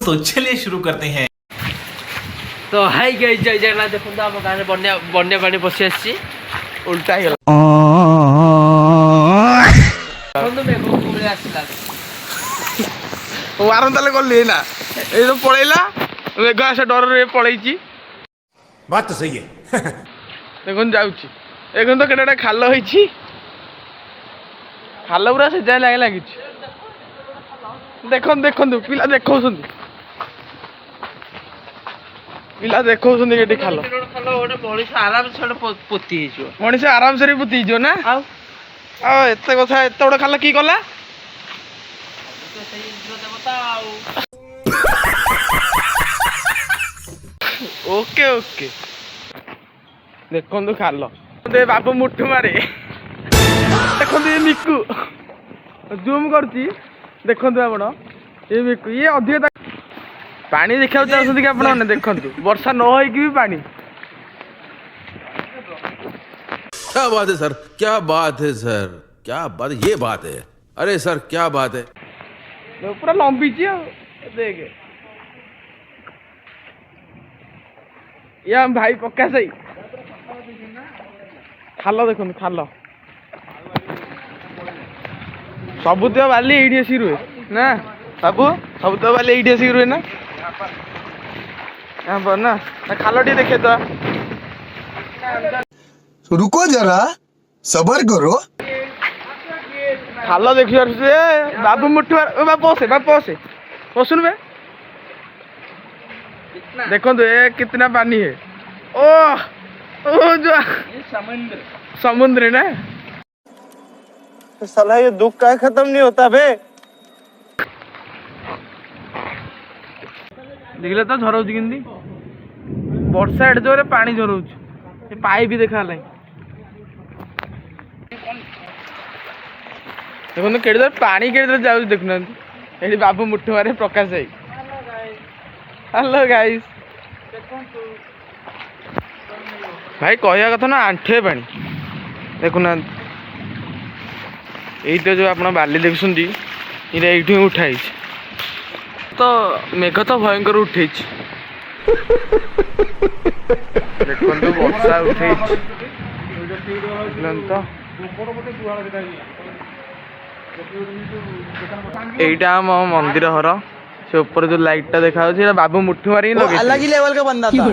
तो चलिए शुरू करते हैं। तो हाई गाइस जय जगन्नाथ देखो आम गाँव बन्या बन्या पानी पशि आसी उल्टा ही वारंताले गली ना ये तो पलैला मेघ आस डर पलैची बात तो सही है। देखो जाऊँगी देखो तो केटा खाल होती खाल पूरा से जाए लगी देखो देखो पिला देखो पिला देखो खाल आराम से पोती मनीष आराम से पोती ना एत कथा एत बड़ खाल कि कला ओके ओके देखो खाल बाबू मुठू मारे देखो ये मिकु जूम कर देखो आपण ये मिकु ये अधिक पानी देखा चाहते कि आप देखो वर्षा न हो पानी क्या बात है सर, क्या बात है सर, क्या बात, ये बात है। अरे सर क्या बात है। पूरा लंबी देख या भाई पक्का सही खाल देखो खाल सबुत बाली ये रुहे ना बाबू सबुत बाली ये रुहे ना ना खाल टे देखे तो रुको जरा सबर करो खाल देख बाबू मुठू बसे पसुन बे देखो ये कितना पानी है ओ जो समुद्र ना साला ये दुख का खत्म नहीं होता बे। देखले तो झरऊ कि वर्षा एड जोरे पानी झरऊ पाइप भी देखा देखो केड़े जोर पानी केड़े जोर जाऊ देखुना ये बाबू मुठू मारे प्रकाश भाई हेलो गाइस भाई कहया कथा ना आंठे पानी देखुना यही तो जो आप बाली देखुंट ये उठाई तो मेघ तो भयंकर उठे देखो वर्षा उठे तो यहीटा आम मंदिर घर से ऊपर जो लाइट टा देखा बाबू मुठू मारी अलग ही लेवल का बंदा था।